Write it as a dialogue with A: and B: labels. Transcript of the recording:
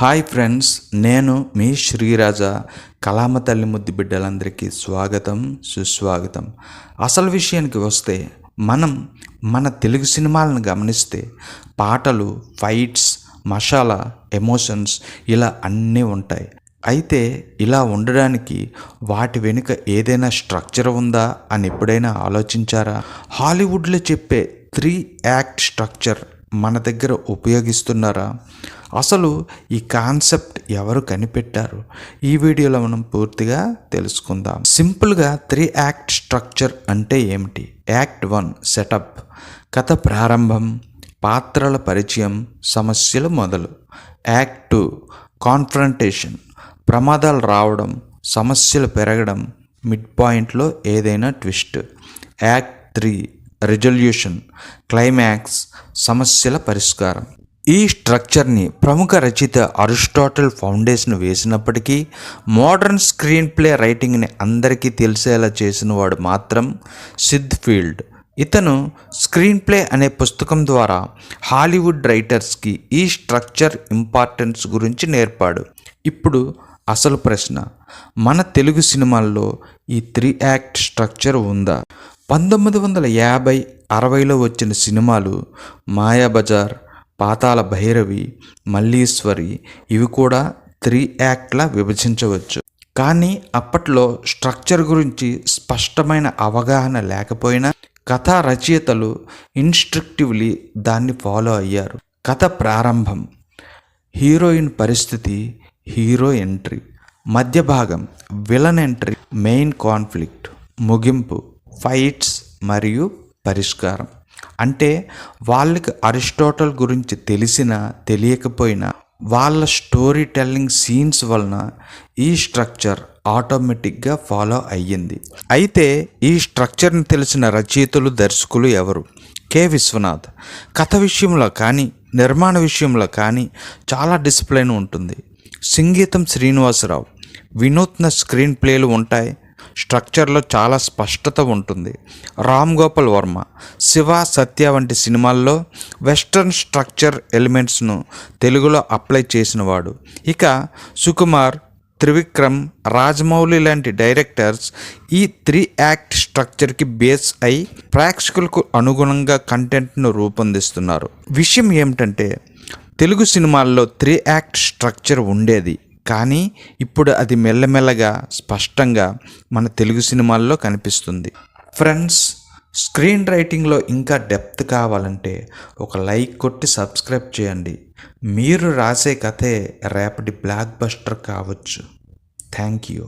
A: Hi friends, నేను మీ శ్రీరాజ. కళామ తల్లి ముద్దు బిడ్డలందరికీ స్వాగతం, సుస్వాగతం. అసలు విషయానికి వస్తే మన తెలుగు సినిమాలను గమనిస్తే పాటలు, ఫైట్స్, మసాలా, ఎమోషన్స్ ఇలా అన్నీ ఉంటాయి. అయితే ఇలా ఉండడానికి వాటి వెనుక ఏదైనా స్ట్రక్చర్ ఉందా అని ఎప్పుడైనా ఆలోచించారా? హాలీవుడ్లో చెప్పే 3 యాక్ట్ స్ట్రక్చర్ మన దగ్గర ఉపయోగిస్తున్నారా? అసలు ఈ కాన్సెప్ట్ ఎవరు కనిపెట్టారు? ఈ వీడియోలో మనం పూర్తిగా తెలుసుకుందాం. సింపుల్గా 3 యాక్ట్ స్ట్రక్చర్ అంటే ఏమిటి? యాక్ట్ 1 సెటప్, కథ ప్రారంభం, పాత్రల పరిచయం, సమస్యలు మొదలు. యాక్ట్ 2 కాన్ఫ్రంటేషన్, ప్రమాదాలు రావడం, సమస్యలు పెరగడం, మిడ్ పాయింట్లో ఏదైనా ట్విస్ట్. యాక్ట్ 3 రిజల్యూషన్, క్లైమాక్స్, సమస్యల పరిష్కారం. ఈ స్ట్రక్చర్ని ప్రముఖ రచయిత అరిస్టాటిల్ ఫౌండేషన్ వేసినప్పటికీ మోడర్న్ స్క్రీన్ ప్లే రైటింగ్ని అందరికీ తెలిసేలా చేసిన వాడు మాత్రం సిద్ ఫీల్డ్. ఇతను స్క్రీన్ ప్లే అనే పుస్తకం ద్వారా హాలీవుడ్ రైటర్స్కి ఈ స్ట్రక్చర్ ఇంపార్టెన్స్ గురించి నేర్పాడు. ఇప్పుడు అసలు ప్రశ్న, మన తెలుగు సినిమాల్లో ఈ 3 యాక్ట్ స్ట్రక్చర్ ఉందా? 1950-60లో వచ్చిన సినిమాలు మాయాబజార్, పాతాళ భైరవి, మల్లీశ్వరి ఇవి కూడా 3 యాక్ట్లా విభజించవచ్చు. కానీ అప్పట్లో స్ట్రక్చర్ గురించి స్పష్టమైన అవగాహన లేకపోయినా కథా రచయితలు ఇన్స్ట్రక్టివ్లీ దాన్ని ఫాలో అయ్యారు. కథ ప్రారంభం, హీరోయిన్ పరిస్థితి, హీరో ఎంట్రీ. మధ్య భాగం, విలన్ ఎంట్రీ, మెయిన్ కాన్ఫ్లిక్ట్. ముగింపు, ఫైట్స్ మరియు పరిష్కారం. అంటే వాళ్ళకి అరిస్టాటిల్ గురించి తెలిసినా తెలియకపోయినా వాళ్ళ స్టోరీ టెల్లింగ్ సీన్స్ వలన ఈ స్ట్రక్చర్ ఆటోమేటిక్గా ఫాలో అయ్యింది. అయితే ఈ స్ట్రక్చర్ని తెలిసిన రచయితలు, దర్శకులు ఎవరు? కె విశ్వనాథ్. కథ విషయంలో కానీ నిర్మాణ విషయంలో కానీ చాలా డిసిప్లైన్ ఉంటుంది. సంగీతం శ్రీనివాసరావు. వినూత్న స్క్రీన్ ప్లేలు ఉంటాయి. స్ట్రక్చర్లో చాలా స్పష్టత ఉంటుంది. రామ్ గోపాల్ వర్మ. శివ, సత్య వంటి సినిమాల్లో వెస్టర్న్ స్ట్రక్చర్ ఎలిమెంట్స్ను తెలుగులో అప్లై చేసినవాడు. ఇక సుకుమార్, త్రివిక్రమ్, రాజమౌళి లాంటి డైరెక్టర్స్ ఈ 3 యాక్ట్ స్ట్రక్చర్కి బేస్ అయి ప్రేక్షకులకు అనుగుణంగా కంటెంట్ను రూపొందిస్తున్నారు. విషయం ఏమిటంటే, తెలుగు సినిమాల్లో 3 యాక్ట్ స్ట్రక్చర్ ఉండేది, కానీ ఇప్పుడు అది మెల్లమెల్లగా స్పష్టంగా మన తెలుగు సినిమాల్లో కనిపిస్తుంది. ఫ్రెండ్స్, స్క్రీన్ రైటింగ్లో ఇంకా డెప్త్ కావాలంటే ఒక లైక్ కొట్టి సబ్స్క్రైబ్ చేయండి. మీరు రాసే కథే రేపటి బ్లాక్ బస్టర్ కావచ్చు. Thank you.